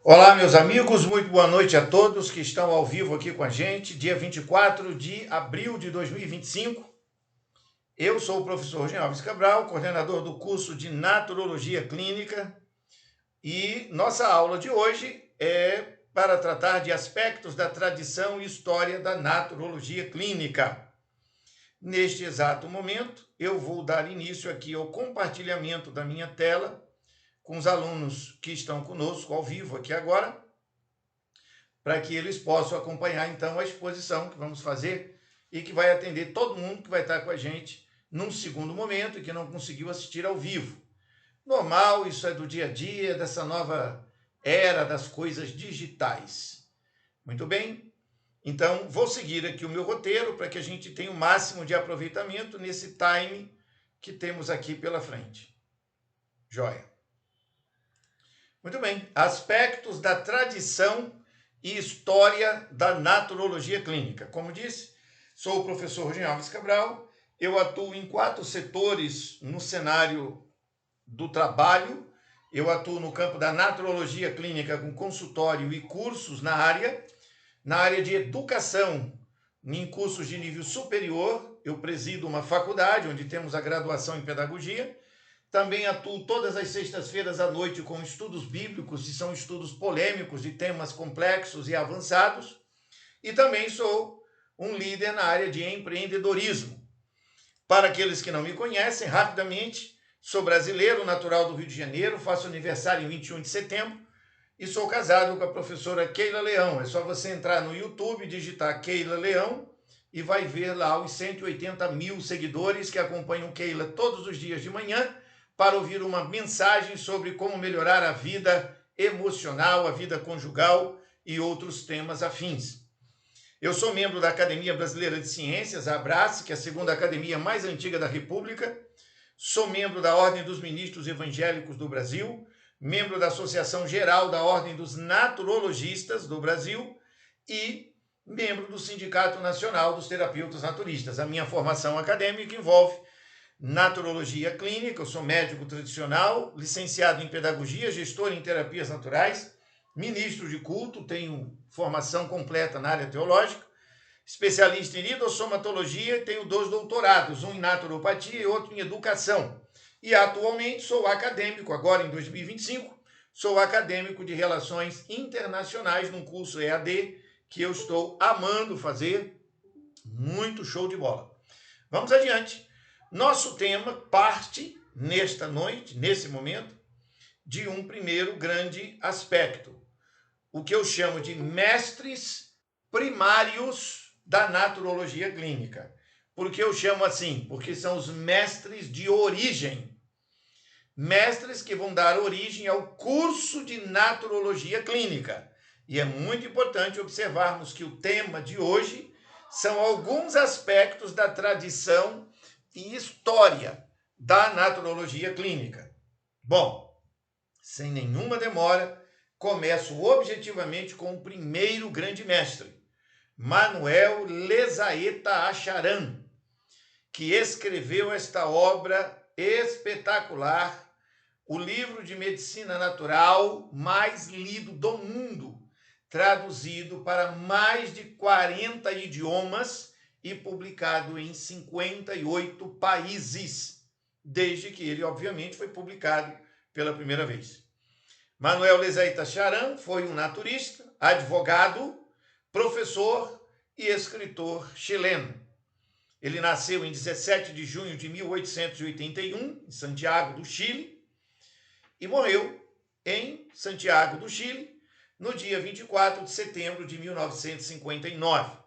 Olá, meus amigos, muito boa noite a todos que estão ao vivo aqui com a gente, dia 24 de abril de 2025. Eu sou o professor Jean Alves Cabral, coordenador do curso de Naturologia Clínica, e nossa aula de hoje é para tratar de aspectos da tradição e história da naturologia clínica. Neste exato momento, eu vou dar início aqui ao compartilhamento da minha tela com os alunos que estão conosco ao vivo aqui agora, para que eles possam acompanhar, então, a exposição que vamos fazer e que vai atender todo mundo que vai estar com a gente num segundo momento e que não conseguiu assistir ao vivo. Normal, isso é do dia a dia, dessa nova era das coisas digitais. Muito bem? Então, vou seguir aqui o meu roteiro para que a gente tenha o máximo de aproveitamento nesse time que temos aqui pela frente. Joia. Muito bem. Aspectos da tradição e história da naturologia clínica. Como disse, sou o professor Jean Alves Cabral, eu atuo em 4 setores no cenário do trabalho. Eu atuo no campo da naturologia clínica com consultório e cursos na área de educação, em cursos de nível superior. Eu presido uma faculdade onde temos a graduação em pedagogia. Também atuo todas as sextas-feiras à noite com estudos bíblicos, e são estudos polêmicos de temas complexos e avançados. E também sou um líder na área de empreendedorismo. Para aqueles que não me conhecem, rapidamente, sou brasileiro, natural do Rio de Janeiro, faço aniversário em 21 de setembro e sou casado com a professora Keila Leão. É só você entrar no YouTube, digitar Keila Leão e vai ver lá os 180 mil seguidores que acompanham Keila todos os dias de manhã para ouvir uma mensagem sobre como melhorar a vida emocional, a vida conjugal e outros temas afins. Eu sou membro da Academia Brasileira de Ciências, a ABRACE, que é a segunda academia mais antiga da República. Sou membro da Ordem dos Ministros Evangélicos do Brasil, membro da Associação Geral da Ordem dos Naturologistas do Brasil e membro do Sindicato Nacional dos Terapeutas Naturistas. A minha formação acadêmica envolve naturologia clínica, eu sou médico tradicional, licenciado em pedagogia, gestor em terapias naturais, ministro de culto, tenho formação completa na área teológica, especialista em idossomatologia, tenho 2 doutorados, um em naturopatia e outro em educação. E atualmente sou acadêmico, agora em 2025, sou acadêmico de relações internacionais num curso EAD que eu estou amando fazer, muito show de bola. Vamos adiante. Nosso tema parte, nesta noite, nesse momento, de um primeiro grande aspecto, o que eu chamo de mestres primários da naturologia clínica. Por que eu chamo assim? Porque são os mestres de origem. Mestres que vão dar origem ao curso de naturologia clínica. E é muito importante observarmos que o tema de hoje são alguns aspectos da tradição e história da naturologia clínica. Bom, sem nenhuma demora, começo objetivamente com o primeiro grande mestre, Manuel Lezaeta Acharan, que escreveu esta obra espetacular, o livro de medicina natural mais lido do mundo, traduzido para mais de 40 idiomas e publicado em 58 países, desde que ele, obviamente, foi publicado pela primeira vez. Manuel Lezaeta Acharan foi um naturista, advogado, professor e escritor chileno. Ele nasceu em 17 de junho de 1881, em Santiago do Chile, e morreu em Santiago do Chile no dia 24 de setembro de 1959.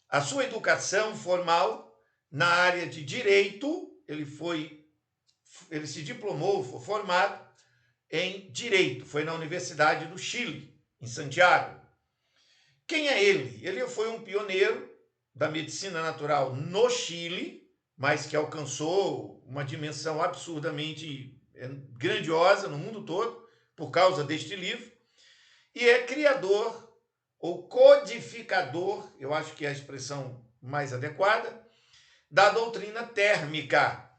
A sua educação formal na área de direito, ele se diplomou, foi formado em direito, foi na Universidade do Chile, em Santiago. Quem é ele? Ele foi um pioneiro da medicina natural no Chile, mas que alcançou uma dimensão absurdamente grandiosa no mundo todo, por causa deste livro, e é criador ou codificador, eu acho que é a expressão mais adequada, da doutrina térmica.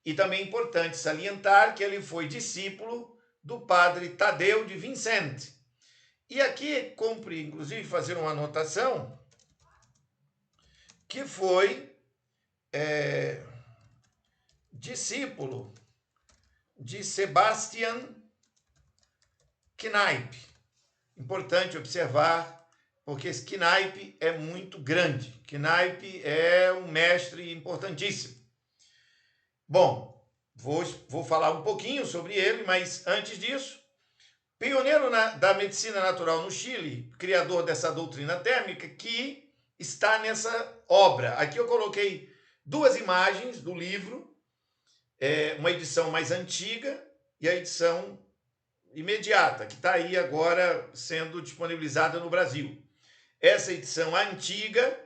E também é importante salientar que ele foi discípulo do padre Tadeu de Vicente. E aqui cumpre, inclusive, fazer uma anotação que foi discípulo de Sebastian Kneipp. Importante observar, porque esse Kneipp é muito grande. Kneipp é um mestre importantíssimo. Bom, vou falar um pouquinho sobre ele, mas antes disso, pioneiro da medicina natural no Chile, criador dessa doutrina térmica, que está nessa obra. Aqui eu coloquei duas imagens do livro, uma edição mais antiga e a edição imediata, que está aí agora sendo disponibilizada no Brasil. Essa edição antiga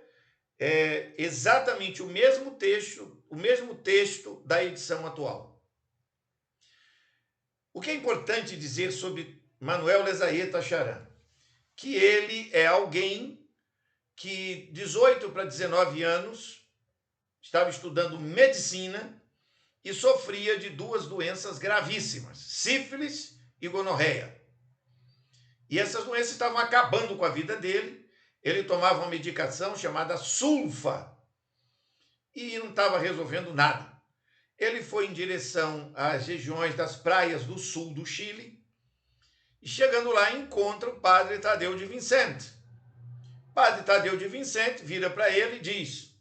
é exatamente o mesmo texto da edição atual. O que é importante dizer sobre Manuel Lezaeta Charan? Que ele é alguém que, 18 para 19 anos, estava estudando medicina e sofria de duas doenças gravíssimas, sífilis e gonorreia. E essas doenças estavam acabando com a vida dele. Ele tomava uma medicação chamada sulfa e não estava resolvendo nada. Ele foi em direção às regiões das praias do sul do Chile e, chegando lá, encontra o padre Tadeu de Vicente. O padre Tadeu de Vicente vira para ele e diz: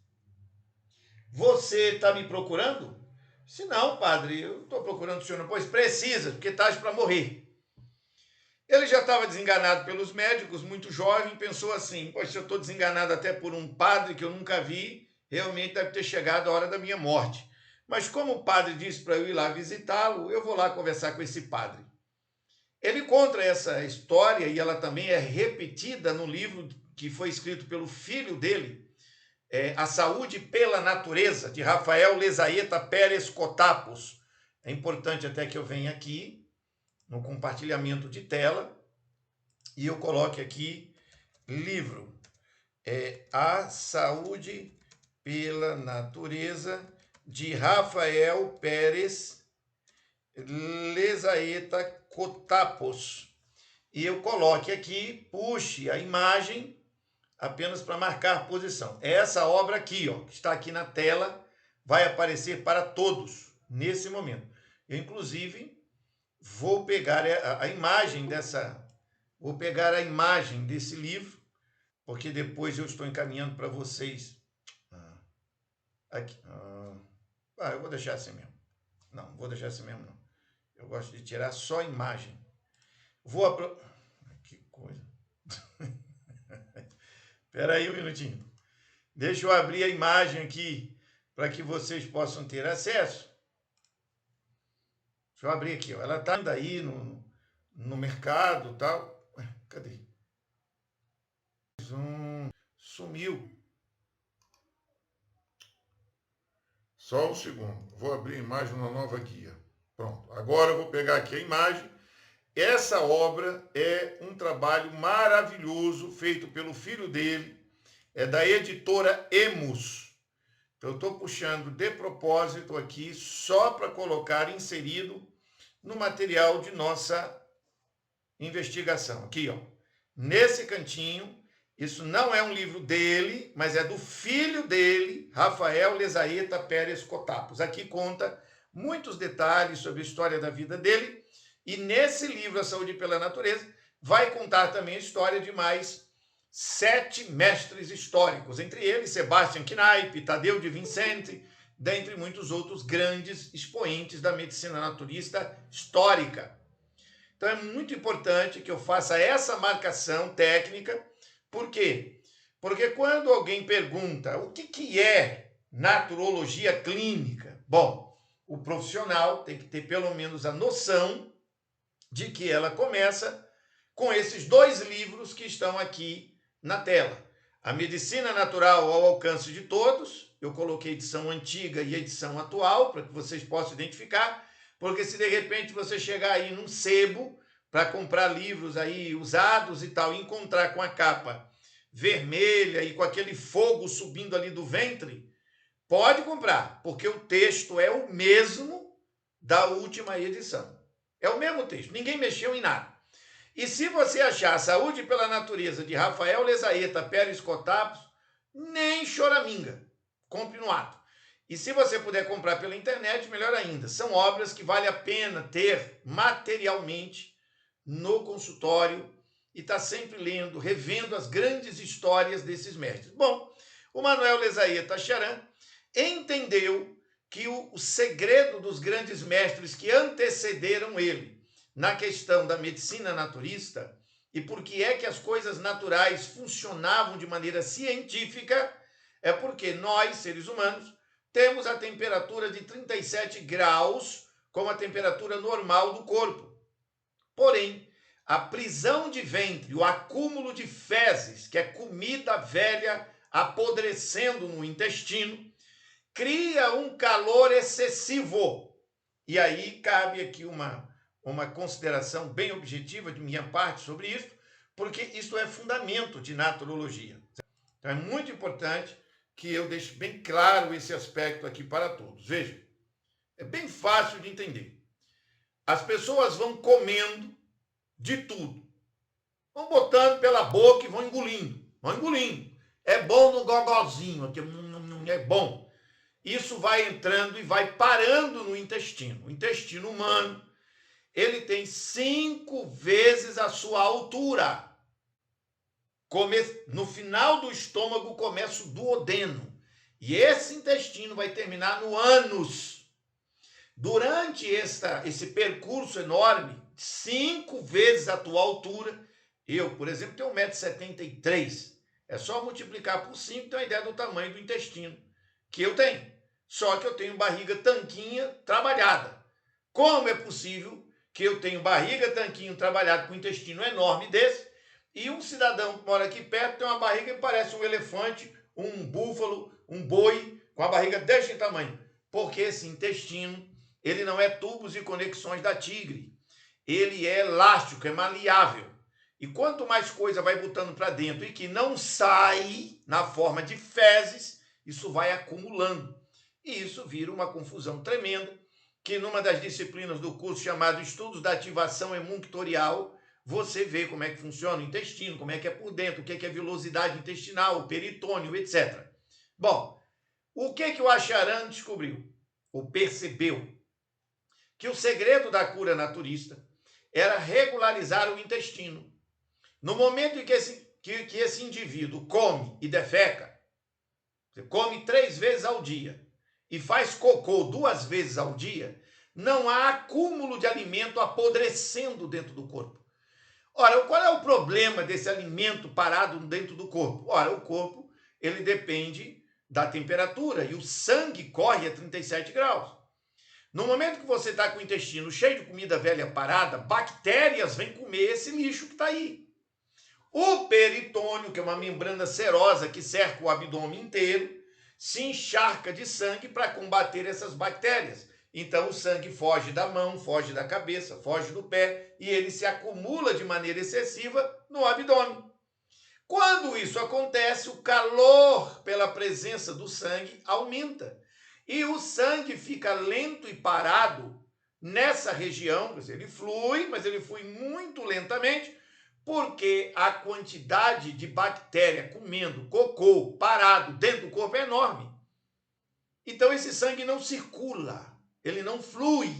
você está me procurando? Se não, padre, eu estou procurando o senhor, não, pois precisa, porque estás para morrer. Ele já estava desenganado pelos médicos, muito jovem, pensou assim: poxa, eu estou desenganado até por um padre que eu nunca vi, realmente deve ter chegado a hora da minha morte. Mas como o padre disse para eu ir lá visitá-lo, eu vou lá conversar com esse padre. Ele conta essa história, e ela também é repetida no livro que foi escrito pelo filho dele, A Saúde pela Natureza, de Rafael Lezaeta Pérez Cotapos. É importante até que eu venha aqui no compartilhamento de tela e eu coloque aqui livro A Saúde pela Natureza, de Rafael Pérez Lezaeta Cotapos. E eu coloque aqui, puxe a imagem apenas para marcar posição. Essa obra aqui, ó, que está aqui na tela, vai aparecer para todos nesse momento. Eu, inclusive, vou pegar a imagem desse livro, porque depois eu estou encaminhando para vocês. Aqui. Eu vou deixar assim mesmo. Não vou deixar assim mesmo, não. Eu gosto de tirar só a imagem. Que coisa. Espera aí um minutinho. Deixa eu abrir a imagem aqui para que vocês possam ter acesso. Deixa eu abrir aqui. Ó. Ela está ainda aí no mercado e tal. Ué, cadê? Sumiu. Só um segundo. Vou abrir a imagem na nova guia. Pronto. Agora eu vou pegar aqui a imagem. Essa obra é um trabalho maravilhoso feito pelo filho dele. É da editora Emus. Então, eu estou puxando de propósito aqui só para colocar inserido no material de nossa investigação. Aqui, ó. Nesse cantinho. Isso não é um livro dele, mas é do filho dele, Rafael Lezaeta Pérez Cotapos. Aqui conta muitos detalhes sobre a história da vida dele. E nesse livro, A Saúde pela Natureza, vai contar também a história de mais 7 mestres históricos. Entre eles, Sebastian Kneipp, Tadeu de Vicente, dentre muitos outros grandes expoentes da medicina naturista histórica. Então, é muito importante que eu faça essa marcação técnica. Por quê? Porque quando alguém pergunta o que é naturologia clínica, bom, o profissional tem que ter pelo menos a noção de que ela começa com esses 2 livros que estão aqui na tela. A Medicina Natural ao Alcance de Todos, eu coloquei edição antiga e edição atual, para que vocês possam identificar, porque se de repente você chegar aí num sebo para comprar livros aí usados e tal, e encontrar com a capa vermelha e com aquele fogo subindo ali do ventre, pode comprar, porque o texto é o mesmo da última edição. É o mesmo texto, ninguém mexeu em nada. E se você achar a Saúde pela Natureza de Rafael Lezaeta Pérez Cotapos, nem choraminga, compre no ato. E se você puder comprar pela internet, melhor ainda. São obras que vale a pena ter materialmente no consultório e estar sempre lendo, revendo as grandes histórias desses mestres. Bom, o Manuel Lezaeta Charan entendeu que o segredo dos grandes mestres que antecederam ele na questão da medicina naturista e por que é que as coisas naturais funcionavam de maneira científica é porque nós, seres humanos, temos a temperatura de 37 graus como a temperatura normal do corpo. Porém, a prisão de ventre, o acúmulo de fezes, que é comida velha apodrecendo no intestino, cria um calor excessivo. E aí cabe aqui uma consideração bem objetiva de minha parte sobre isso, porque isso é fundamento de naturologia. Então é muito importante que eu deixe bem claro esse aspecto aqui para todos. Veja, é bem fácil de entender. As pessoas vão comendo de tudo. Vão botando pela boca e vão engolindo. Vão engolindo. É bom no gogozinho, aqui é bom. Isso vai entrando e vai parando no intestino. O intestino humano, ele tem 5 vezes a sua altura. No final do estômago começa o duodeno. E esse intestino vai terminar no ânus. Durante esse percurso enorme, 5 vezes a tua altura, eu, por exemplo, tenho 1,73 m. É só multiplicar por 5 e ter uma ideia do tamanho do intestino que eu tenho. Só que eu tenho barriga tanquinha trabalhada. Como é possível que eu tenho barriga tanquinho trabalhado com um intestino enorme desse e um cidadão que mora aqui perto tem uma barriga que parece um elefante, um búfalo, um boi, com a barriga deste tamanho? Porque esse intestino, ele não é tubos e conexões da tigre. Ele é elástico, é maleável. E quanto mais coisa vai botando para dentro e que não sai na forma de fezes, isso vai acumulando. E isso vira uma confusão tremenda, que numa das disciplinas do curso chamado Estudos da Ativação Emunctorial, você vê como é que funciona o intestino, como é que é por dentro, o que é velocidade intestinal, o peritônio, etc. Bom, o que o Acharan descobriu? Ou percebeu? Que o segredo da cura naturista era regularizar o intestino. No momento em que esse indivíduo come e defeca, você come 3 vezes ao dia e faz cocô 2 vezes ao dia, não há acúmulo de alimento apodrecendo dentro do corpo. Ora, qual é o problema desse alimento parado dentro do corpo? Ora, o corpo, ele depende da temperatura e o sangue corre a 37 graus. No momento que você está com o intestino cheio de comida velha parada, bactérias vêm comer esse lixo que está aí. O peritônio, que é uma membrana serosa que cerca o abdômen inteiro, se encharca de sangue para combater essas bactérias. Então o sangue foge da mão, foge da cabeça, foge do pé e ele se acumula de maneira excessiva no abdômen. Quando isso acontece, o calor pela presença do sangue aumenta. E o sangue fica lento e parado nessa região, ele flui, mas ele flui muito lentamente, porque a quantidade de bactéria comendo cocô parado dentro do corpo é enorme. Então esse sangue não circula, ele não flui.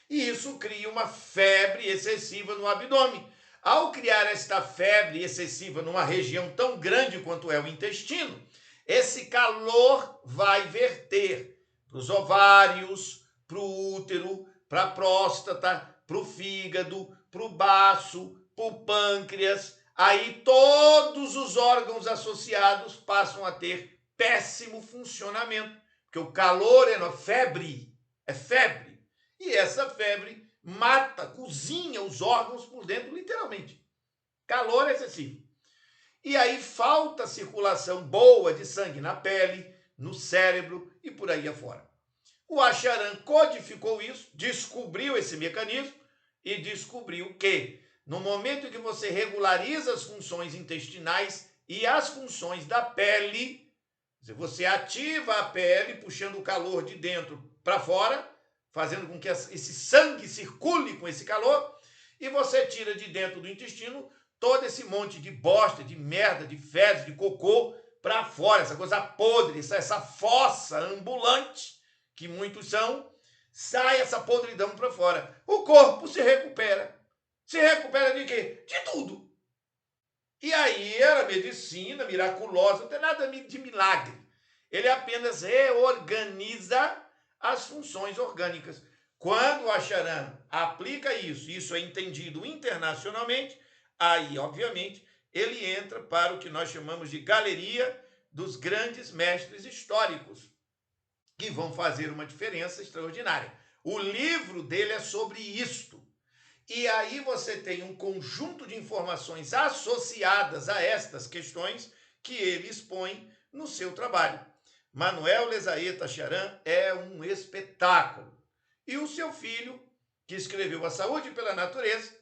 E isso cria uma febre excessiva no abdômen. Ao criar esta febre excessiva numa região tão grande quanto é o intestino, esse calor vai verter para os ovários, para o útero, para a próstata, para o fígado, para o baço, para o pâncreas. Aí todos os órgãos associados passam a ter péssimo funcionamento, porque o calor é febre, é febre. E essa febre mata, cozinha os órgãos por dentro, literalmente. Calor excessivo. E aí falta circulação boa de sangue na pele, no cérebro e por aí afora. O Acharan codificou isso, descobriu esse mecanismo e descobriu que no momento em que você regulariza as funções intestinais e as funções da pele, você ativa a pele, puxando o calor de dentro para fora, fazendo com que esse sangue circule com esse calor, e você tira de dentro do intestino todo esse monte de bosta, de merda, de fezes, de cocô para fora, essa coisa podre, essa fossa ambulante, que muitos são, sai essa podridão para fora. O corpo se recupera. Se recupera de quê? De tudo. E aí a medicina miraculosa, não tem nada de milagre. Ele apenas reorganiza as funções orgânicas. Quando o Acharan aplica isso é entendido internacionalmente, aí, obviamente, ele entra para o que nós chamamos de galeria dos grandes mestres históricos, que vão fazer uma diferença extraordinária. O livro dele é sobre isto. E aí você tem um conjunto de informações associadas a estas questões que ele expõe no seu trabalho. Manuel Lezaeta Acharan é um espetáculo. E o seu filho, que escreveu A Saúde pela Natureza,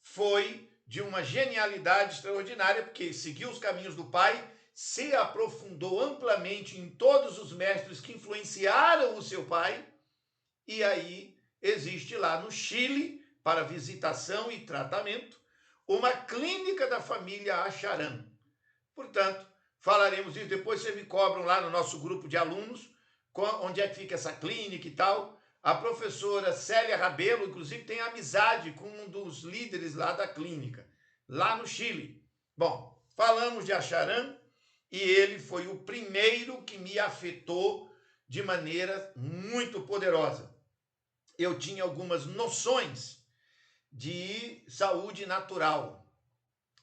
foi de uma genialidade extraordinária, porque seguiu os caminhos do pai, se aprofundou amplamente em todos os mestres que influenciaram o seu pai, e aí existe lá no Chile, para visitação e tratamento, uma clínica da família Acharan. Portanto, falaremos disso, depois vocês me cobram lá no nosso grupo de alunos, onde é que fica essa clínica e tal. A professora Célia Rabelo, inclusive, tem amizade com um dos líderes lá da clínica, lá no Chile. Bom, falamos de Acharan e ele foi o primeiro que me afetou de maneira muito poderosa. Eu tinha algumas noções de saúde natural,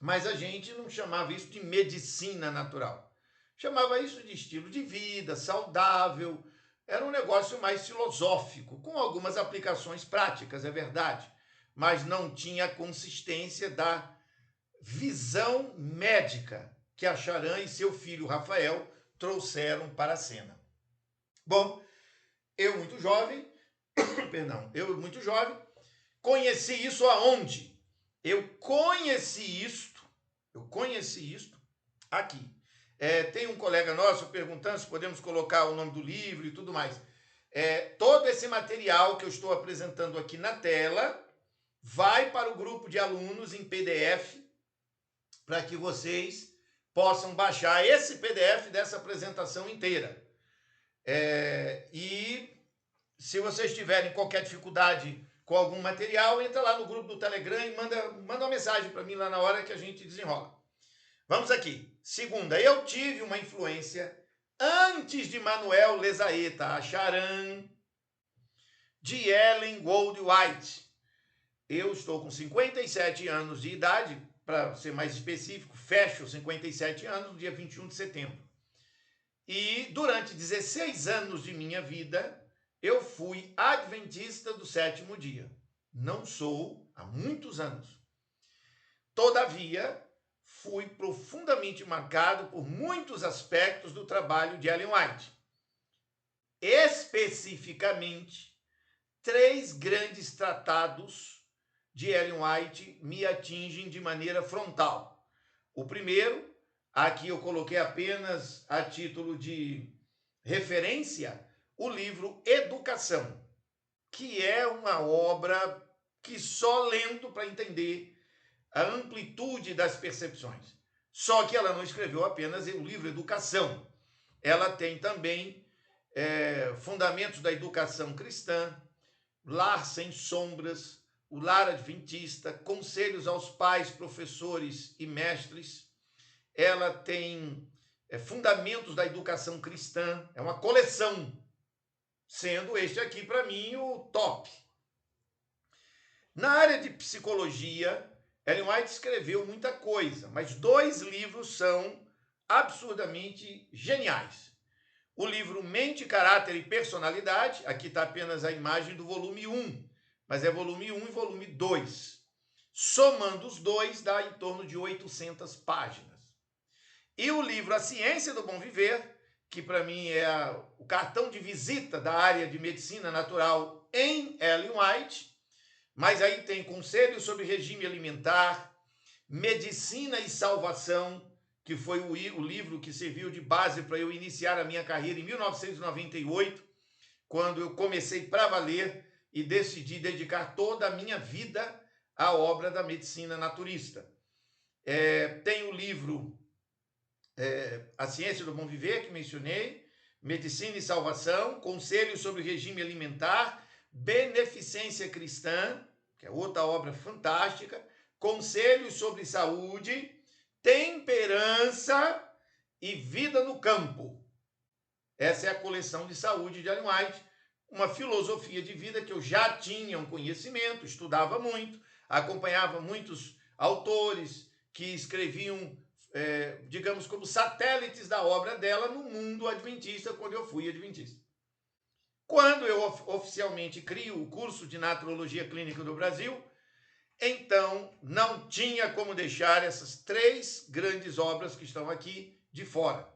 mas a gente não chamava isso de medicina natural. Chamava isso de estilo de vida, saudável. Era um negócio mais filosófico, com algumas aplicações práticas, é verdade, mas não tinha a consistência da visão médica que Acharan e seu filho Rafael trouxeram para a cena. Bom, eu muito jovem, conheci isso aonde? Eu conheci isto aqui. Tem um colega nosso perguntando se podemos colocar o nome do livro e tudo mais. Todo esse material que eu estou apresentando aqui na tela vai para o grupo de alunos em PDF, para que vocês possam baixar esse PDF dessa apresentação inteira. E se vocês tiverem qualquer dificuldade com algum material, entra lá no grupo do Telegram e manda uma mensagem para mim lá na hora que a gente desenrola. Vamos aqui. Segunda, eu tive uma influência antes de Manuel Lezaeta Acharan, de Ellen Goldwhite. Eu estou com 57 anos de idade, para ser mais específico, fecho 57 anos no dia 21 de setembro. E durante 16 anos de minha vida, eu fui adventista do sétimo dia. Não sou há muitos anos. Todavia, fui profundamente marcado por muitos aspectos do trabalho de Ellen White. Especificamente, 3 grandes tratados de Ellen White me atingem de maneira frontal. O primeiro, aqui eu coloquei apenas a título de referência, o livro Educação, que é uma obra que só lendo para entender a amplitude das percepções. Só que ela não escreveu apenas o livro Educação. Ela tem também Fundamentos da Educação Cristã, Lar Sem Sombras, o Lar Adventista, Conselhos aos Pais, Professores e Mestres. Ela tem Fundamentos da Educação Cristã, é uma coleção, sendo este aqui, para mim, o top. Na área de psicologia, Ellen White escreveu muita coisa, mas 2 livros são absurdamente geniais. O livro Mente, Caráter e Personalidade, aqui está apenas a imagem do volume 1, mas é volume 1 e volume 2. Somando os 2, dá em torno de 800 páginas. E o livro A Ciência do Bom Viver, que para mim é o cartão de visita da área de medicina natural em Ellen White, mas aí tem Conselhos sobre Regime Alimentar, Medicina e Salvação, que foi o livro que serviu de base para eu iniciar a minha carreira em 1998, quando eu comecei para valer e decidi dedicar toda a minha vida à obra da medicina naturista. Tem o livro A Ciência do Bom Viver, que mencionei, Medicina e Salvação, Conselhos sobre o Regime Alimentar, Beneficência Cristã, que é outra obra fantástica, Conselhos sobre Saúde, Temperança e Vida no Campo. Essa é a coleção de saúde de Ellen White, uma filosofia de vida que eu já tinha um conhecimento, estudava muito, acompanhava muitos autores que escreviam, digamos, como satélites da obra dela no mundo adventista, quando eu fui adventista. Quando eu oficialmente crio o curso de Naturologia Clínica do Brasil, então não tinha como deixar essas 3 grandes obras que estão aqui de fora.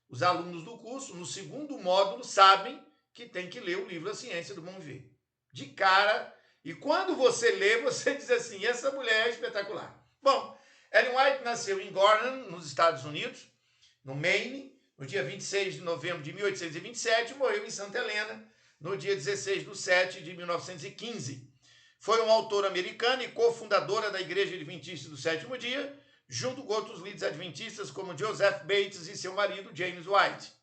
Os alunos do curso, no segundo módulo, sabem que tem que ler o livro A Ciência do Bom Viver. De cara, e quando você lê, você diz assim, essa mulher é espetacular. Bom, Ellen White nasceu em Gorham, nos Estados Unidos, no Maine, no dia 26 de novembro de 1827, e morreu em Santa Helena, no dia 16 de 7 de 1915. Foi uma autora americana e cofundadora da Igreja Adventista do Sétimo Dia, junto com outros líderes adventistas como Joseph Bates e seu marido James White.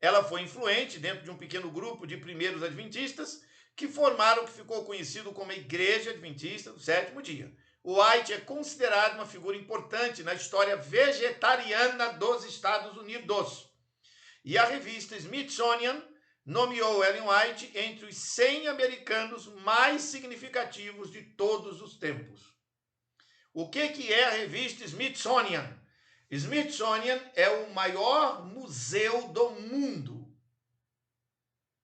Ela foi influente dentro de um pequeno grupo de primeiros adventistas que formaram o que ficou conhecido como a Igreja Adventista do Sétimo Dia. White é considerado uma figura importante na história vegetariana dos Estados Unidos. E a revista Smithsonian nomeou Ellen White entre os 100 americanos mais significativos de todos os tempos. O que é a revista Smithsonian? Smithsonian é o maior museu do mundo.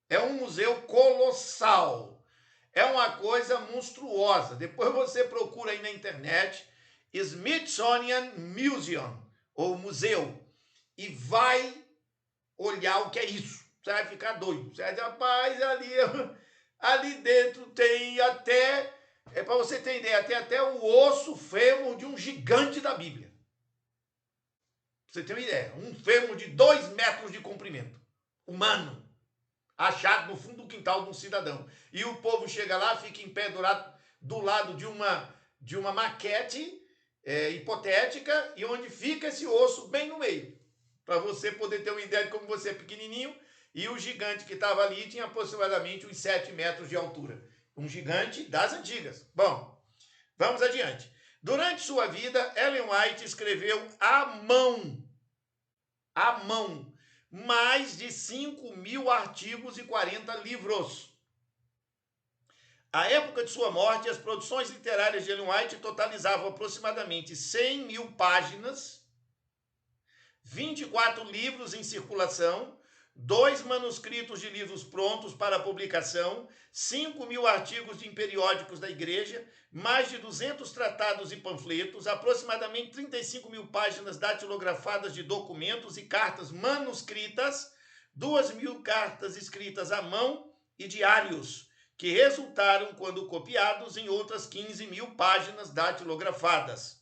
É um museu colossal. É uma coisa monstruosa. Depois você procura aí na internet Smithsonian Museum, ou museu, e vai olhar o que é isso. Você vai ficar doido. Você vai dizer, rapaz, ali dentro tem até, para você ter ideia, tem até o osso fêmur de um gigante da Bíblia. Pra você ter uma ideia, um fêmur de 2 metros de comprimento, humano, achado no fundo do quintal de um cidadão. E o povo chega lá, fica em pé do lado de uma maquete hipotética, e onde fica esse osso bem no meio. Para você poder ter uma ideia de como você é pequenininho, e o gigante que estava ali tinha aproximadamente uns 7 metros de altura. Um gigante das antigas. Bom, vamos adiante. Durante sua vida, Ellen White escreveu à mão, mais de 5.000 artigos e 40 livros. À época de sua morte, as produções literárias de Ellen White totalizavam aproximadamente 100.000 páginas, 24 livros em circulação, 2 manuscritos de livros prontos para publicação, 5.000 artigos em periódicos da igreja, mais de 200 tratados e panfletos, aproximadamente 35.000 páginas datilografadas de documentos e cartas manuscritas, 2.000 cartas escritas à mão e diários, que resultaram, quando copiados, em outras 15.000 páginas datilografadas.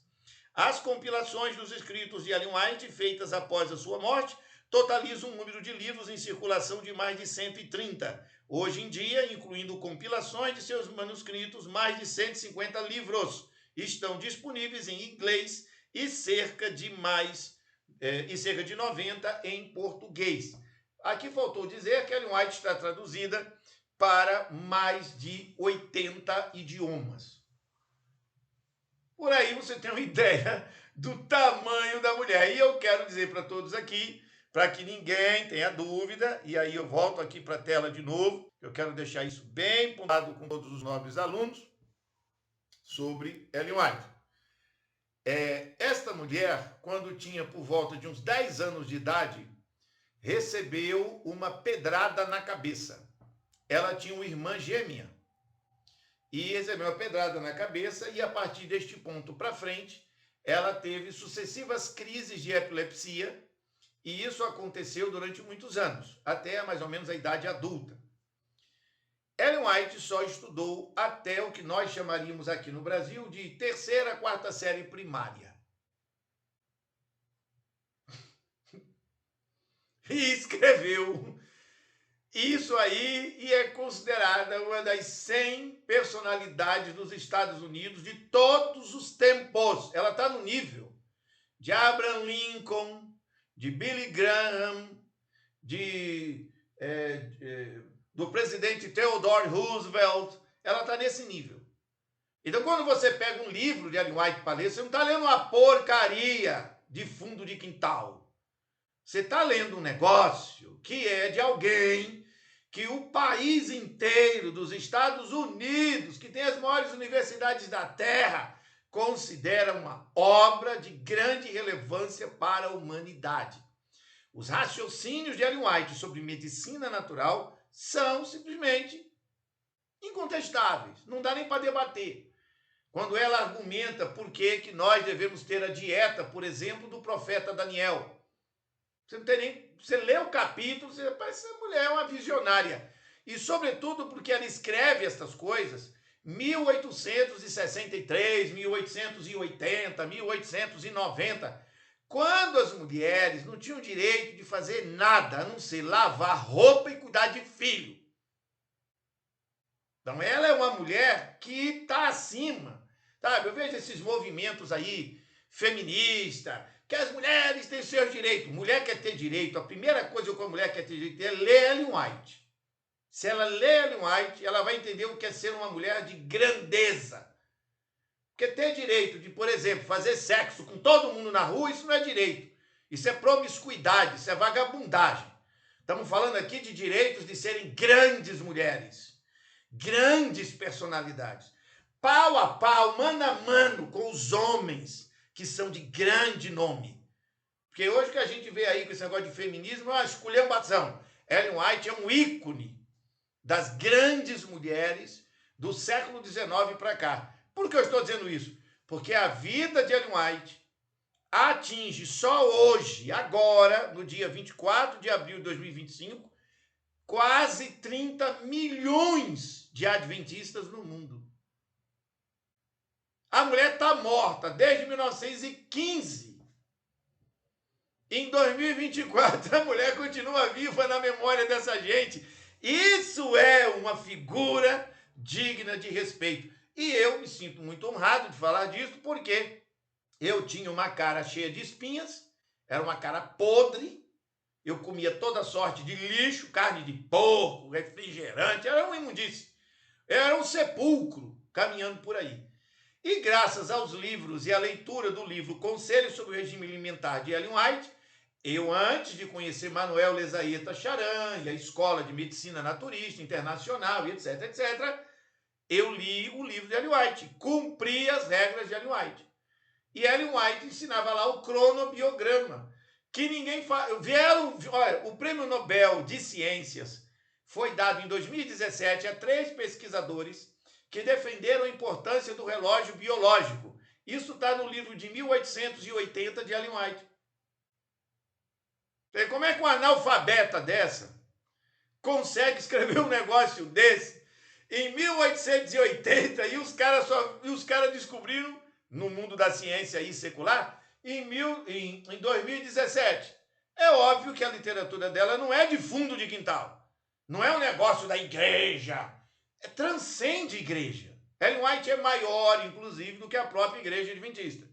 As compilações dos escritos de Ellen White, feitas após a sua morte, totaliza um número de livros em circulação de mais de 130. Hoje em dia, incluindo compilações de seus manuscritos, mais de 150 livros estão disponíveis em inglês e cerca de 90 em português. Aqui faltou dizer que Ellen White está traduzida para mais de 80 idiomas. Por aí você tem uma ideia do tamanho da mulher. E eu quero dizer para todos aqui, para que ninguém tenha dúvida, e aí eu volto aqui para a tela de novo, eu quero deixar isso bem pontuado com todos os nobres alunos, sobre Ellen White. Esta mulher, quando tinha por volta de uns 10 anos de idade, recebeu uma pedrada na cabeça. Ela tinha uma irmã gêmea, e recebeu uma pedrada na cabeça, e a partir deste ponto para frente, ela teve sucessivas crises de epilepsia, e isso aconteceu durante muitos anos, até mais ou menos a idade adulta. Ellen White só estudou até o que nós chamaríamos aqui no Brasil de 3ª, 4ª série primária. E escreveu Isso aí e é considerada uma das 100 personalidades dos Estados Unidos de todos os tempos. Ela está no nível de Abraham Lincoln, de Billy Graham, do presidente Theodore Roosevelt. Ela está nesse nível. Então, quando você pega um livro de Ellen White para ler, você não está lendo uma porcaria de fundo de quintal. Você está lendo um negócio que é de alguém que o país inteiro dos Estados Unidos, que tem as maiores universidades da Terra, considera uma obra de grande relevância para a humanidade. Os raciocínios de Ellen White sobre medicina natural são simplesmente incontestáveis. Não dá nem para debater. Quando ela argumenta por que nós devemos ter a dieta, por exemplo, do profeta Daniel. Você não tem nem. Você lê o capítulo, você parece que essa mulher é uma visionária. E, sobretudo, porque ela escreve estas coisas 1863, 1880, 1890, quando as mulheres não tinham direito de fazer nada, a não ser lavar roupa e cuidar de filho. Então, ela é uma mulher que está acima. Sabe? Eu vejo esses movimentos aí, feminista, que as mulheres têm seus direitos. Mulher quer ter direito. A primeira coisa que a mulher quer ter direito é ler Ellen White. Se ela lê Ellen White, ela vai entender o que é ser uma mulher de grandeza. Porque ter direito de, por exemplo, fazer sexo com todo mundo na rua, isso não é direito. Isso é promiscuidade, isso é vagabundagem. Estamos falando aqui de direitos de serem grandes mulheres, grandes personalidades. Pau a pau, mano a mano com os homens que são de grande nome. Porque hoje o que a gente vê aí com esse negócio de feminismo é uma esculhambação. Ellen White é um ícone das grandes mulheres do século XIX para cá. Por que eu estou dizendo isso? Porque a vida de Ellen White atinge só hoje, agora, no dia 24 de abril de 2025, quase 30 milhões de adventistas no mundo. A mulher está morta desde 1915. Em 2024, a mulher continua viva na memória dessa gente. Isso é uma figura digna de respeito. E eu me sinto muito honrado de falar disso, porque eu tinha uma cara cheia de espinhas, era uma cara podre, eu comia toda sorte de lixo, carne de porco, refrigerante, era uma imundície. Era um sepulcro caminhando por aí. E graças aos livros e à leitura do livro Conselhos sobre o Regime Alimentar de Ellen White, eu, antes de conhecer Manuel Lezaeta Charan e a Escola de Medicina Naturista Internacional, e etc., etc., eu li o livro de Ellen White, cumpri as regras de Ellen White. E Ellen White ensinava lá o cronobiograma, que ninguém faz. Olha, o Prêmio Nobel de Ciências foi dado em 2017 a 3 pesquisadores que defenderam a importância do relógio biológico. Isso está no livro de 1880 de Ellen White. Como é que uma analfabeta dessa consegue escrever um negócio desse em 1880 e os caras descobriram, no mundo da ciência aí secular, em 2017? É óbvio que a literatura dela não é de fundo de quintal. Não é um negócio da igreja. Transcende igreja. Ellen White é maior, inclusive, do que a própria igreja adventista.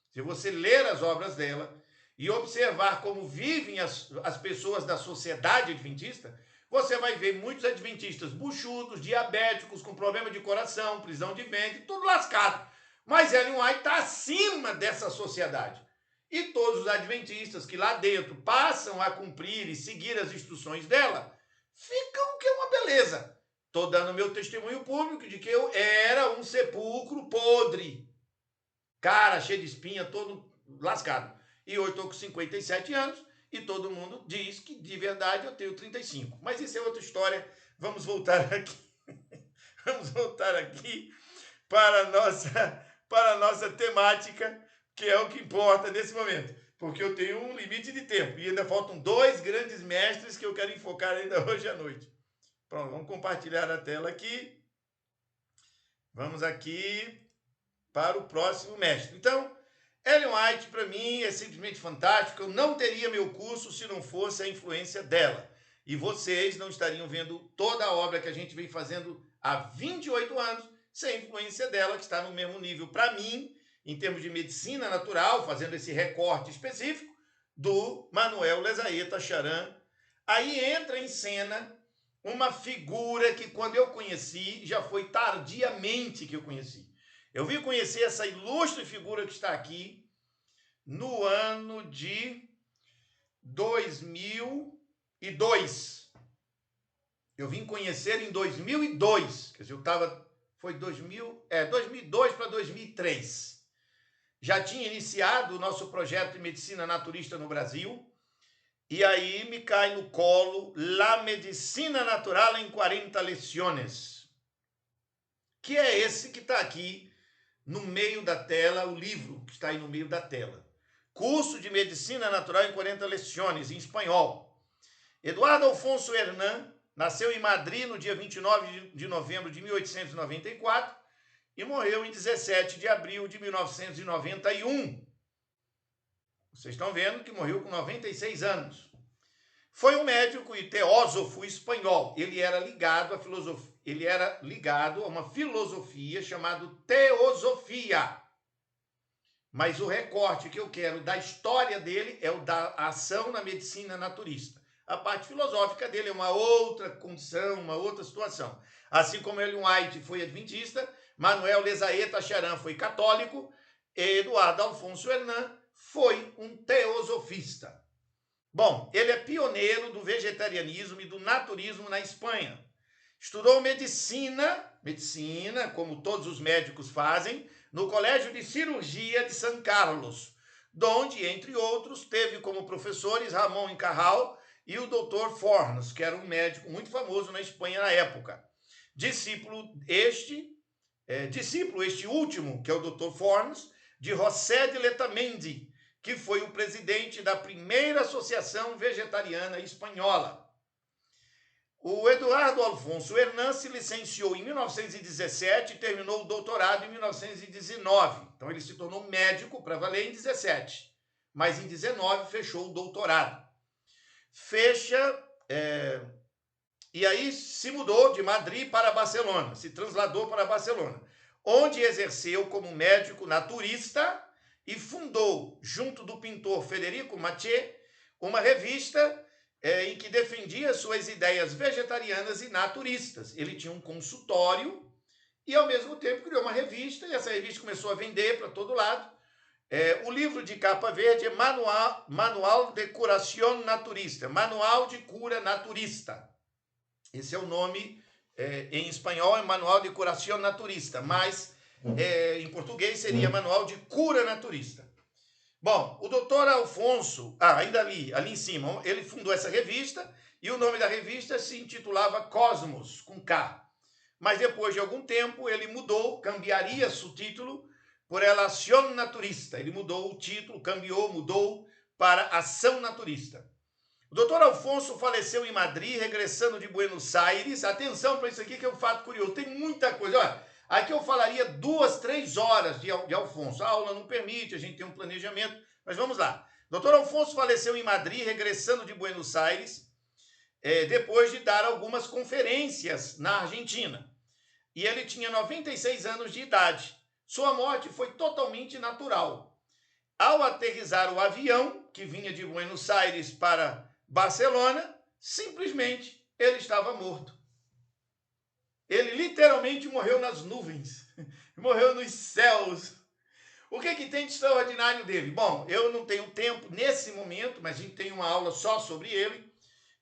Se você ler as obras dela e observar como vivem as pessoas da sociedade adventista, você vai ver muitos adventistas buchudos, diabéticos, com problema de coração, prisão de ventre, tudo lascado. Mas Ellen White está acima dessa sociedade. E todos os adventistas que lá dentro passam a cumprir e seguir as instruções dela, ficam que é uma beleza. Estou dando meu testemunho público de que eu era um sepulcro podre. Cara, cheio de espinha, todo lascado. E hoje estou com 57 anos e todo mundo diz que de verdade eu tenho 35. Mas isso é outra história. Vamos voltar aqui. Vamos voltar aqui para a nossa temática, que é o que importa nesse momento. Porque eu tenho um limite de tempo. E ainda faltam 2 grandes mestres que eu quero enfocar ainda hoje à noite. Pronto, vamos compartilhar a tela aqui. Vamos aqui para o próximo mestre. Então, Ellen White, para mim, é simplesmente fantástico. Eu não teria meu curso se não fosse a influência dela. e vocês não estariam vendo toda a obra que a gente vem fazendo há 28 anos, sem a influência dela, que está no mesmo nível, para mim, em termos de medicina natural, fazendo esse recorte específico, do Manuel Lezaeta Charan. Aí entra em cena uma figura que, quando eu conheci, já foi tardiamente que eu conheci. Eu vim conhecer essa ilustre figura que está aqui no ano de 2002. Eu vim conhecer em 2002, quer dizer, eu estava, foi 2002 para 2003. Já tinha iniciado o nosso projeto de medicina naturista no Brasil, e aí me cai no colo La Medicina Natural em 40 Leções, que é esse que está aqui no meio da tela, o livro que está aí no meio da tela. Curso de Medicina Natural em 40 Leções, em espanhol. Eduardo Alfonso Hernan nasceu em Madrid no dia 29 de novembro de 1894 e morreu em 17 de abril de 1991. Vocês estão vendo que morreu com 96 anos. Foi um médico e teósofo espanhol. Ele era ligado a uma filosofia chamada teosofia. Mas o recorte que eu quero da história dele é o da ação na medicina naturista. A parte filosófica dele é uma outra condição, uma outra situação. Assim como Ellen White foi adventista, Manuel Lezaeta Charan foi católico, e Eduardo Alfonso Hernan foi um teosofista. Bom, ele é pioneiro do vegetarianismo e do naturismo na Espanha. Estudou medicina, como todos os médicos fazem, no Colégio de Cirurgia de São Carlos, onde, entre outros, teve como professores Ramon y Cajal e o Dr. Fornes, que era um médico muito famoso na Espanha na época. Discípulo este último, que é o Dr. Fornes, de José de Letamendi, que foi o presidente da primeira associação vegetariana espanhola. O Eduardo Alfonso Hernan se licenciou em 1917 e terminou o doutorado em 1919. Então ele se tornou médico para valer em 17, mas em 19 fechou o doutorado. E aí se mudou de Madrid para Barcelona, se trasladou para Barcelona, onde exerceu como médico naturista e fundou, junto do pintor Federico Mathieu, uma revista em que defendia suas ideias vegetarianas e naturistas. Ele tinha um consultório e, ao mesmo tempo, criou uma revista, e essa revista começou a vender para todo lado. O livro de capa verde é Manual de Curación Naturista, Manual de Cura Naturista. Esse é o nome, em espanhol é Manual de Curación Naturista, mas em português seria Manual de Cura Naturista. Bom, o doutor Alfonso, ainda ali em cima, ele fundou essa revista e o nome da revista se intitulava Cosmos, com K. Mas depois de algum tempo ele cambiaria o título por Relación Naturista. Ele mudou o título, mudou para Ação Naturista. O doutor Alfonso faleceu em Madrid, regressando de Buenos Aires. Atenção para isso aqui, que é um fato curioso. Tem muita coisa. Olha, aqui eu falaria 2, 3 horas de Alfonso. A aula não permite, a gente tem um planejamento, mas vamos lá. Doutor Alfonso faleceu em Madrid, regressando de Buenos Aires, depois de dar algumas conferências na Argentina. E ele tinha 96 anos de idade. Sua morte foi totalmente natural. Ao aterrissar o avião, que vinha de Buenos Aires para Barcelona, simplesmente ele estava morto. Ele literalmente morreu nas nuvens, morreu nos céus. O que tem de extraordinário dele? Bom, eu não tenho tempo nesse momento, mas a gente tem uma aula só sobre ele,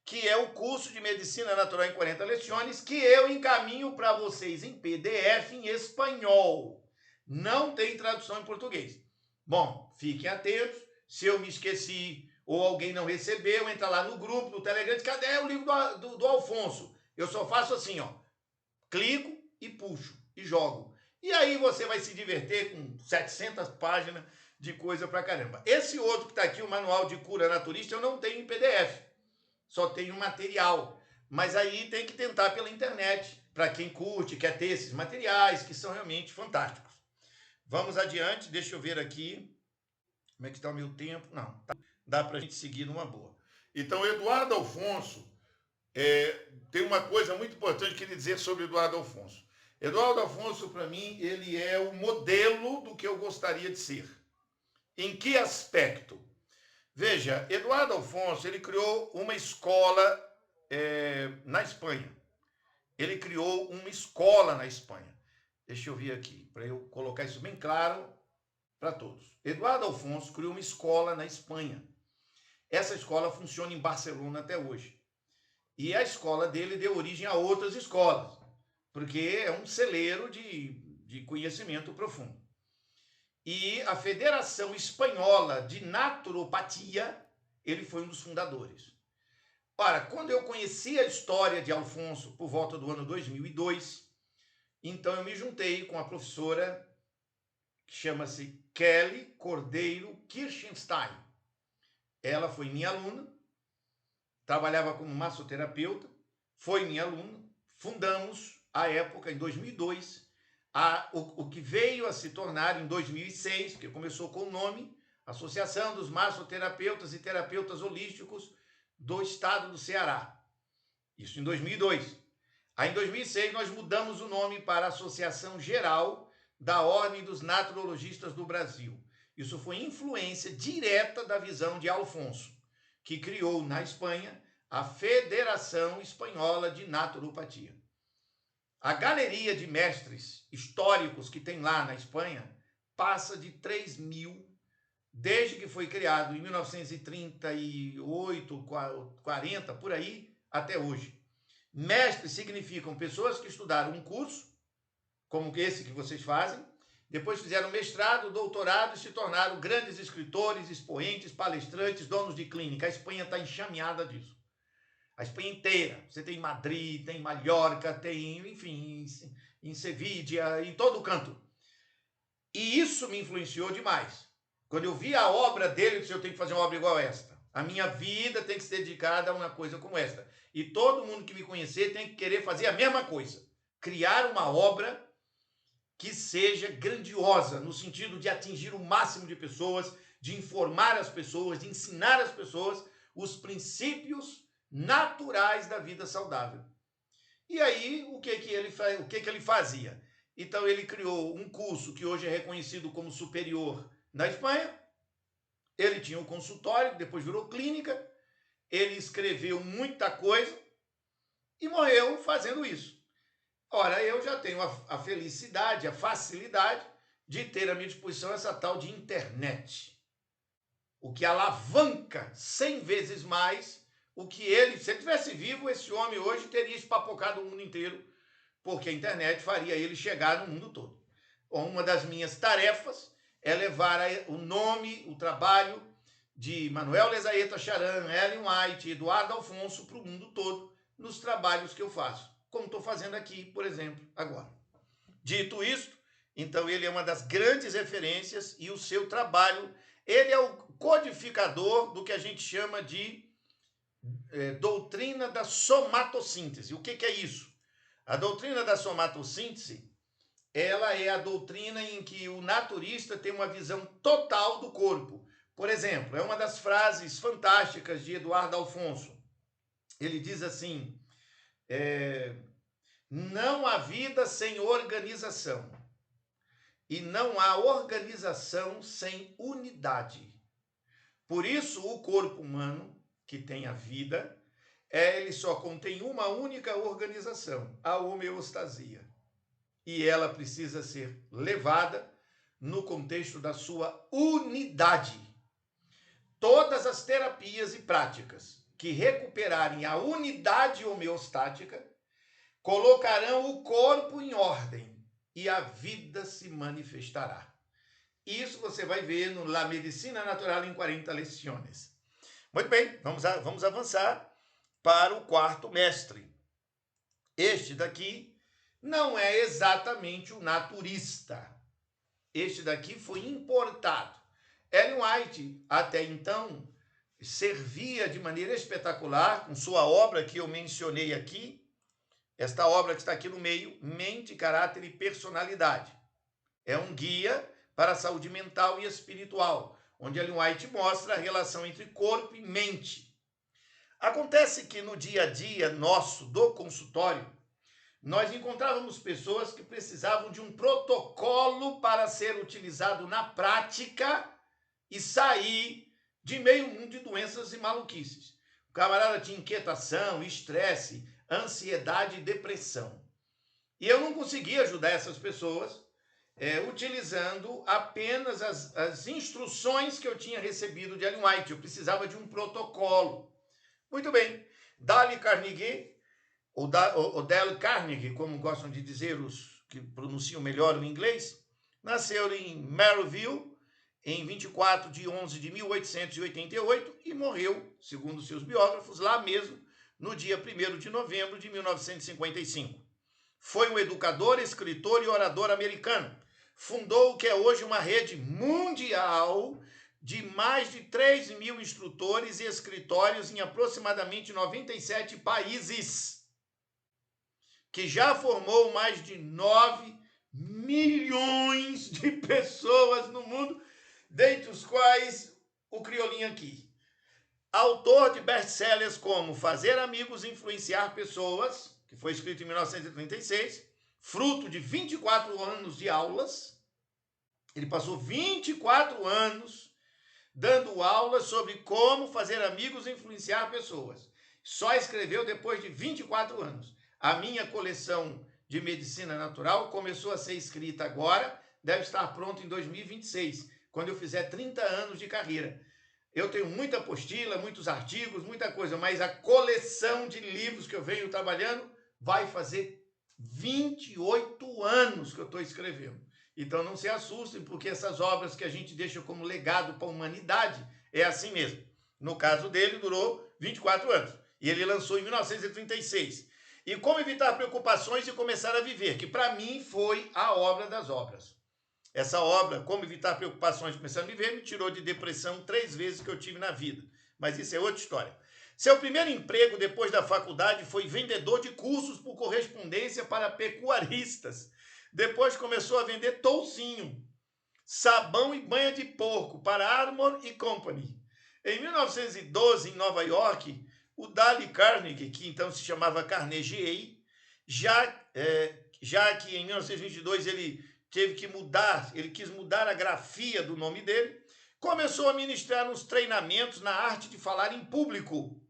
que é o curso de Medicina Natural em 40 Leções, que eu encaminho para vocês em PDF em espanhol. Não tem tradução em português. Bom, fiquem atentos. Se eu me esqueci ou alguém não recebeu, entra lá no grupo, no Telegram, diz, cadê o livro do Alfonso? Eu só faço assim, ó. Clico e puxo e jogo. E aí você vai se divertir com 700 páginas de coisa pra caramba. Esse outro que está aqui, o Manual de Cura Naturista, eu não tenho em PDF. Só tenho material. Mas aí tem que tentar pela internet, para quem curte, quer ter esses materiais, que são realmente fantásticos. Vamos adiante, deixa eu ver aqui. Como é que está o meu tempo? Não, dá para a gente seguir numa boa. Então, Eduardo Alfonso tem uma coisa muito importante que ele dizer sobre Eduardo Afonso. Eduardo Afonso, para mim, ele é o modelo do que eu gostaria de ser. Em que aspecto? Veja, Eduardo Afonso, ele criou uma escola na Espanha. Ele criou uma escola na Espanha. Deixa eu ver aqui, para eu colocar isso bem claro para todos. Eduardo Afonso criou uma escola na Espanha. Essa escola funciona em Barcelona até hoje. E a escola dele deu origem a outras escolas, porque é um celeiro de conhecimento profundo. E a Federação Espanhola de Naturopatia, ele foi um dos fundadores. Ora, quando eu conheci a história de Alfonso por volta do ano 2002, então eu me juntei com a professora que chama-se Kelly Cordeiro Kirchenstein. Ela foi minha aluna, trabalhava como massoterapeuta, foi minha aluna, fundamos, à época, em 2002, o que veio a se tornar em 2006, porque começou com o nome, Associação dos Massoterapeutas e Terapeutas Holísticos do Estado do Ceará. Isso em 2002. Aí, em 2006, nós mudamos o nome para Associação Geral da Ordem dos Naturologistas do Brasil. Isso foi influência direta da visão de Alfonso, que criou na Espanha a Federação Espanhola de Naturopatia. A galeria de mestres históricos que tem lá na Espanha passa de 3.000, desde que foi criado em 1938, 40, por aí, até hoje. Mestres significam pessoas que estudaram um curso, como esse que vocês fazem, depois fizeram mestrado, doutorado e se tornaram grandes escritores, expoentes, palestrantes, donos de clínica. A Espanha está enxameada disso. A Espanha inteira. Você tem Madrid, tem Mallorca, tem, enfim, em Sevilla, em todo canto. E isso me influenciou demais. Quando eu vi a obra dele, eu disse, eu tenho que fazer uma obra igual a esta. A minha vida tem que ser dedicada a uma coisa como esta. E todo mundo que me conhecer tem que querer fazer a mesma coisa. Criar uma obra que seja grandiosa, no sentido de atingir o máximo de pessoas, de informar as pessoas, de ensinar as pessoas os princípios naturais da vida saudável. E aí, o que ele fazia? Então, ele criou um curso que hoje é reconhecido como superior na Espanha. Ele tinha um consultório, depois virou clínica. Ele escreveu muita coisa e morreu fazendo isso. Ora, eu já tenho a felicidade, a facilidade de ter à minha disposição essa tal de internet. O que alavanca 100 vezes mais o que ele, se ele tivesse vivo, esse homem hoje teria espapocado o mundo inteiro, porque a internet faria ele chegar no mundo todo. Uma das minhas tarefas é levar o nome, o trabalho de Manuel Lezaeta Charan, Ellen White, Eduardo Afonso para o mundo todo nos trabalhos que eu faço, como estou fazendo aqui, por exemplo, agora. Dito isto, então ele é uma das grandes referências e o seu trabalho, ele é o codificador do que a gente chama de doutrina da somatossíntese. O que é isso? A doutrina da somatossíntese, ela é a doutrina em que o naturista tem uma visão total do corpo. Por exemplo, é uma das frases fantásticas de Eduardo Afonso. Ele diz assim, não há vida sem organização e não há organização sem unidade. Por isso, o corpo humano, que tem a vida, ele só contém uma única organização, a homeostasia. E ela precisa ser levada no contexto da sua unidade. Todas as terapias e práticas que recuperarem a unidade homeostática colocarão o corpo em ordem e a vida se manifestará. Isso você vai ver no La Medicina Natural em 40 Leções. Muito bem, vamos avançar para o quarto mestre. Este daqui não é exatamente o naturista. Este daqui foi importado. Ellen White, até então, servia de maneira espetacular com sua obra que eu mencionei aqui, esta obra que está aqui no meio, Mente, Caráter e Personalidade. É um guia para a saúde mental e espiritual, onde Ellen White mostra a relação entre corpo e mente. Acontece que no dia a dia nosso do consultório, nós encontrávamos pessoas que precisavam de um protocolo para ser utilizado na prática e sair de meio mundo de doenças e maluquices. O camarada tinha inquietação, estresse, ansiedade e depressão. E eu não conseguia ajudar essas pessoas utilizando apenas as instruções que eu tinha recebido de Ellen White. Eu precisava de um protocolo. Muito bem. Dale Carnegie, ou Dale Carnegie, como gostam de dizer os que pronunciam melhor o inglês, nasceu em Maryville, em 24 de 11 de 1888 e morreu, segundo seus biógrafos, lá mesmo, no dia 1º de novembro de 1955. Foi um educador, escritor e orador americano. Fundou o que é hoje uma rede mundial de mais de 3.000 instrutores e escritórios em aproximadamente 97 países, que já formou mais de 9 milhões de pessoas no mundo, dentre os quais o criolinho aqui. Autor de best-sellers como Fazer Amigos e Influenciar Pessoas, que foi escrito em 1936, fruto de 24 anos de aulas. Ele passou 24 anos dando aulas sobre como fazer amigos e influenciar pessoas. Só escreveu depois de 24 anos. A minha coleção de medicina natural começou a ser escrita agora, deve estar pronta em 2026, quando eu fizer 30 anos de carreira. Eu tenho muita apostila, muitos artigos, muita coisa, mas a coleção de livros que eu venho trabalhando vai fazer 28 anos que eu estou escrevendo. Então não se assustem, porque essas obras que a gente deixa como legado para a humanidade é assim mesmo. No caso dele, durou 24 anos. E ele lançou em 1936. E Como Evitar Preocupações e Começar a Viver, que para mim foi a obra das obras. Essa obra, Como Evitar Preocupações e Começar a Viver, me tirou de depressão 3 vezes que eu tive na vida. Mas isso é outra história. Seu primeiro emprego depois da faculdade foi vendedor de cursos por correspondência para pecuaristas. Depois começou a vender toucinho, sabão e banha de porco para Armour Company. Em 1912, em Nova York, o Dale Carnegie, que então se chamava Carnegie, já que em 1922 ele teve que mudar, ele quis mudar a grafia do nome dele, começou a ministrar uns treinamentos na arte de falar em público.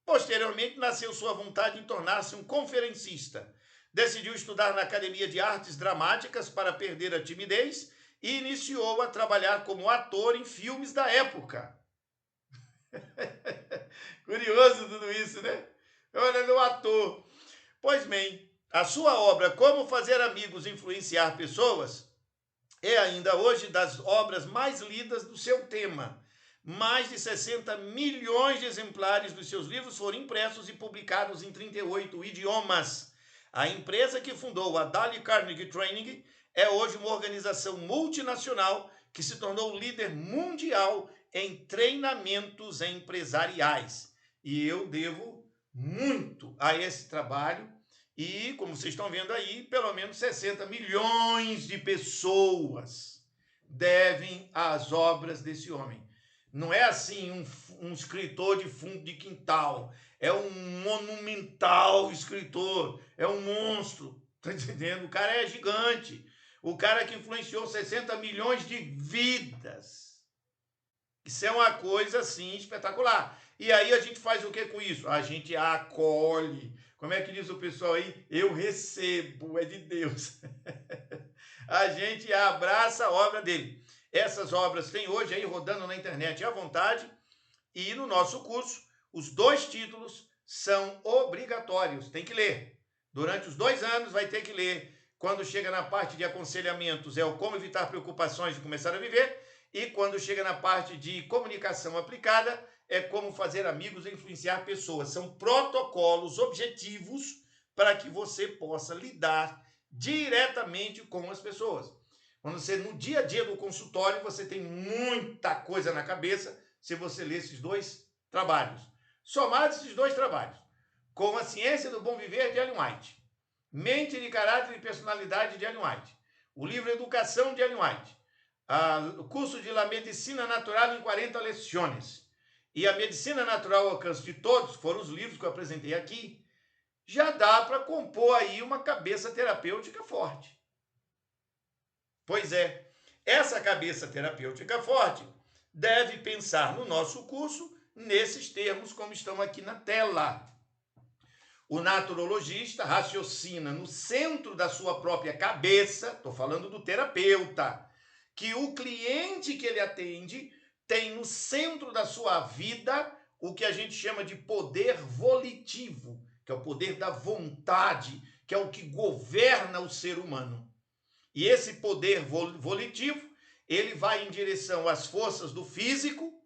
Posteriormente, nasceu sua vontade em tornar-se um conferencista. Decidiu estudar na Academia de Artes Dramáticas para perder a timidez e iniciou a trabalhar como ator em filmes da época. Curioso tudo isso, né? Olha, no ator. Pois bem, a sua obra Como Fazer Amigos e Influenciar Pessoas é ainda hoje das obras mais lidas do seu tema. Mais de 60 milhões de exemplares dos seus livros foram impressos e publicados em 38 idiomas. A empresa que fundou a Dale Carnegie Training é hoje uma organização multinacional que se tornou líder mundial em treinamentos empresariais. E eu devo muito a esse trabalho e, como vocês estão vendo aí, pelo menos 60 milhões de pessoas devem às obras desse homem. Não é assim um escritor de fundo de quintal, é um monumental escritor, é um monstro, tá entendendo? O cara é gigante, o cara que influenciou 60 milhões de vidas. Isso é uma coisa assim espetacular. E aí a gente faz o que com isso? A gente acolhe. Como é que diz o pessoal aí? Eu recebo, é de Deus. A gente abraça a obra dele. Essas obras tem hoje aí rodando na internet à vontade. E no nosso curso, os 2 títulos são obrigatórios. Tem que ler. Durante os 2 anos vai ter que ler. Quando chega na parte de aconselhamentos, é o Como Evitar Preocupações e Começar a Viver. E quando chega na parte de comunicação aplicada, é Como Fazer Amigos e Influenciar Pessoas. São protocolos objetivos para que você possa lidar diretamente com as pessoas. Quando você, no dia a dia do consultório, você tem muita coisa na cabeça se você ler esses 2 trabalhos. Somados esses 2 trabalhos, com A Ciência do Bom Viver, de Ellen White, Mente de Caráter e Personalidade, de Ellen White, o livro Educação, de Ellen White, o curso de La Medicina Natural em 40 Leções e a Medicina Natural ao Alcance de Todos, foram os livros que eu apresentei aqui, já dá para compor aí uma cabeça terapêutica forte. Pois é, essa cabeça terapêutica forte deve pensar no nosso curso nesses termos como estão aqui na tela. O naturologista raciocina no centro da sua própria cabeça, estou falando do terapeuta, que o cliente que ele atende tem no centro da sua vida o que a gente chama de poder volitivo, que é o poder da vontade, que é o que governa o ser humano. E esse poder volitivo, ele vai em direção às forças do físico,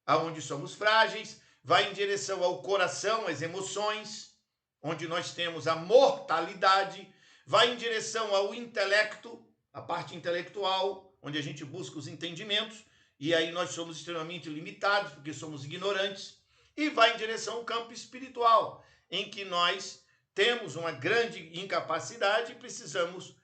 aonde somos frágeis, vai em direção ao coração, às emoções, onde nós temos a mortalidade, vai em direção ao intelecto, a parte intelectual, onde a gente busca os entendimentos, e aí nós somos extremamente limitados, porque somos ignorantes, e vai em direção ao campo espiritual, em que nós temos uma grande incapacidade e precisamos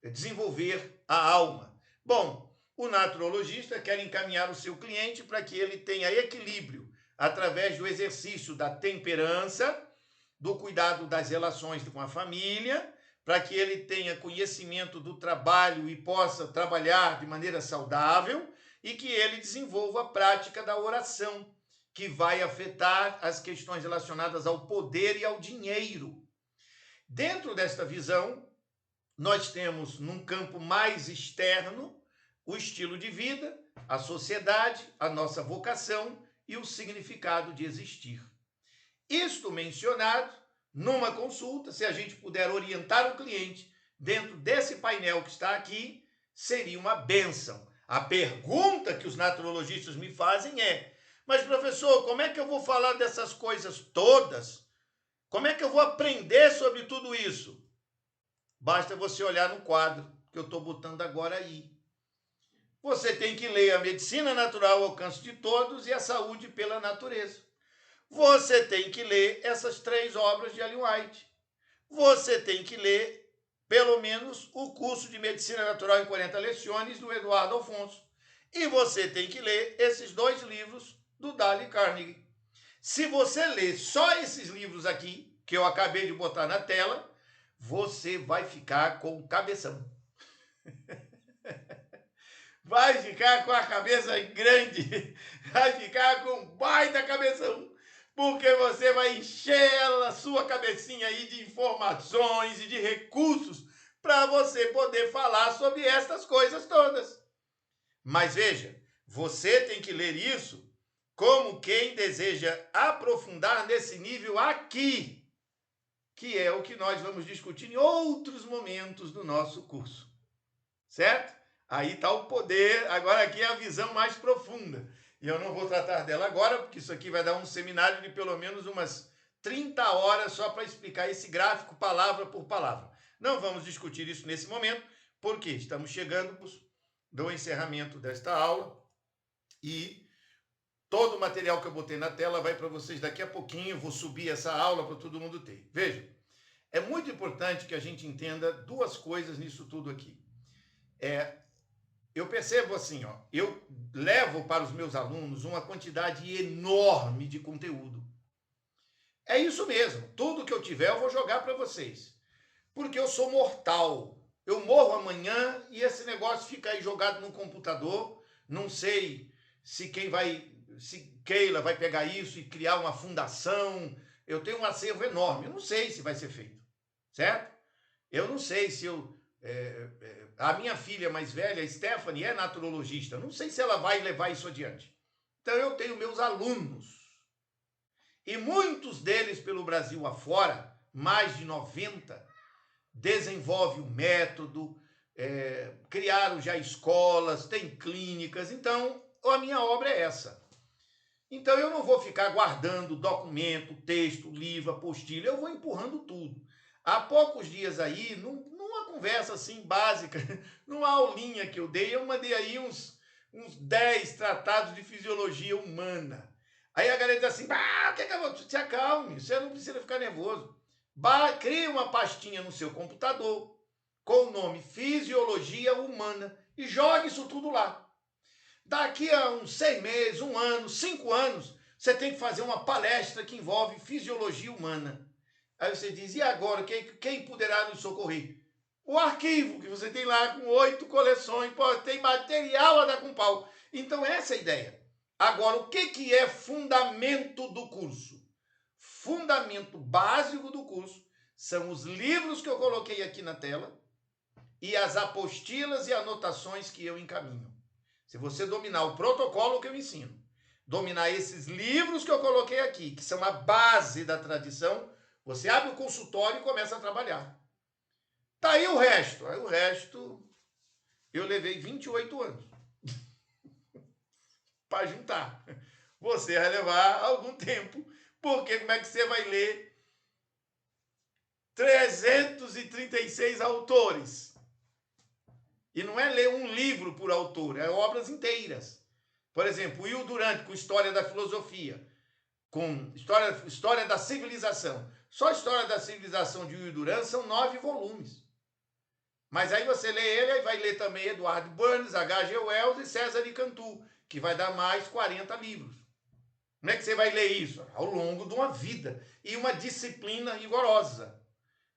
desenvolver a alma. Bom, o naturologista quer encaminhar o seu cliente para que ele tenha equilíbrio através do exercício da temperança, do cuidado das relações com a família, para que ele tenha conhecimento do trabalho e possa trabalhar de maneira saudável e que ele desenvolva a prática da oração, que vai afetar as questões relacionadas ao poder e ao dinheiro. Dentro desta visão, nós temos num campo mais externo o estilo de vida, a sociedade, a nossa vocação e o significado de existir. Isto mencionado, numa consulta, se a gente puder orientar o cliente dentro desse painel que está aqui, seria uma bênção. A pergunta que os naturologistas me fazem é: mas professor, como é que eu vou falar dessas coisas todas? Como é que eu vou aprender sobre tudo isso? Basta você olhar no quadro que eu estou botando agora aí. Você tem que ler a Medicina Natural ao Alcance de Todos e a Saúde pela Natureza. Você tem que ler essas 3 obras de Ellen White. Você tem que ler, pelo menos, o curso de Medicina Natural em 40 Leções do Eduardo Afonso. E você tem que ler esses 2 livros do Dale Carnegie. Se você ler só esses livros aqui, que eu acabei de botar na tela, você vai ficar com cabeção. Vai ficar com a cabeça grande, vai ficar com baita cabeção, porque você vai encher a sua cabecinha aí de informações e de recursos para você poder falar sobre estas coisas todas. Mas veja, você tem que ler isso como quem deseja aprofundar nesse nível aqui, que é o que nós vamos discutir em outros momentos do nosso curso, certo? Aí está o poder, agora aqui é a visão mais profunda. E eu não vou tratar dela agora, porque isso aqui vai dar um seminário de pelo menos umas 30 horas só para explicar esse gráfico palavra por palavra. Não vamos discutir isso nesse momento, porque estamos chegando do encerramento desta aula e todo o material que eu botei na tela vai para vocês daqui a pouquinho. Vou subir essa aula para todo mundo ter. Vejam, é muito importante que a gente entenda 2 coisas nisso tudo aqui. Eu percebo assim, eu levo para os meus alunos uma quantidade enorme de conteúdo. É isso mesmo, tudo que eu tiver eu vou jogar para vocês. Porque eu sou mortal. Eu morro amanhã e esse negócio fica aí jogado no computador. Não sei se Keila vai pegar isso e criar uma fundação. Eu tenho um acervo enorme, eu não sei se vai ser feito, certo? Eu não sei se a minha filha mais velha, Stephanie, é naturologista. Não sei se ela vai levar isso adiante. Então, eu tenho meus alunos. E muitos deles pelo Brasil afora, mais de 90, desenvolvem o método, criaram já escolas, tem clínicas. Então, a minha obra é essa. Então, eu não vou ficar guardando documento, texto, livro, apostila. Eu vou empurrando tudo. Há poucos dias aí, numa conversa assim básica, numa aulinha que eu dei, eu mandei aí uns 10 tratados de fisiologia humana. Aí a galera diz assim, o que é que eu vou... Se acalme, você não precisa ficar nervoso. Crie uma pastinha no seu computador com o nome Fisiologia Humana e jogue isso tudo lá. Daqui a uns 6 meses, 1 ano, 5 anos, Você tem que fazer uma palestra que envolve fisiologia humana. Aí você diz, e agora, quem poderá nos socorrer? O arquivo que você tem lá com 8 coleções, pô, tem material a dar com pau. Então essa é a ideia. Agora, o que é fundamento do curso? Fundamento básico do curso são os livros que eu coloquei aqui na tela e as apostilas e anotações que eu encaminho. Se você dominar o protocolo que eu ensino, dominar esses livros que eu coloquei aqui, que são a base da tradição, você abre o consultório e começa a trabalhar. Tá aí o resto. Aí o resto eu levei 28 anos para juntar. Você vai levar algum tempo, porque como é que você vai ler 336 autores? E não é ler um livro por autor, é obras inteiras. Por exemplo, Will Durant, com História da Filosofia, com História da Civilização. Só a História da Civilização de Will Durant são 9 volumes. Mas aí você lê ele, aí vai ler também Edward Burns, H.G. Wells e César de Cantu, que vai dar mais 40 livros. Como é que você vai ler isso? Ao longo de uma vida e uma disciplina rigorosa.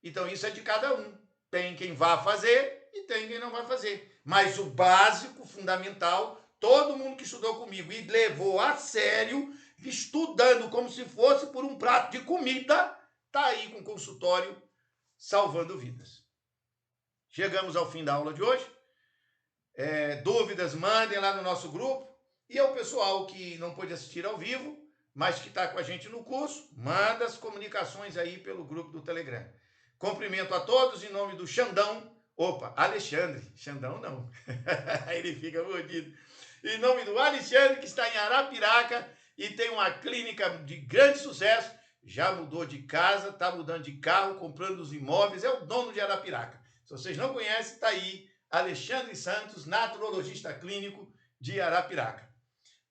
Então isso é de cada um. Tem quem vá fazer e tem quem não vai fazer. Mas o básico, fundamental, todo mundo que estudou comigo e levou a sério, estudando como se fosse por um prato de comida, está aí com o consultório salvando vidas. Chegamos ao fim da aula de hoje. Dúvidas, mandem lá no nosso grupo. E ao pessoal que não pôde assistir ao vivo, mas que está com a gente no curso, manda as comunicações aí pelo grupo do Telegram. Cumprimento a todos em nome do Xandão. Opa, Alexandre. Xandão não. Ele fica mordido. Em nome do Alexandre, que está em Arapiraca e tem uma clínica de grande sucesso. Já mudou de casa, está mudando de carro, comprando os imóveis. É o dono de Arapiraca. Se vocês não conhecem, está aí Alexandre Santos, naturologista clínico de Arapiraca.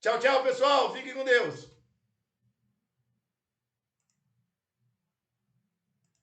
Tchau, tchau, pessoal. Fiquem com Deus.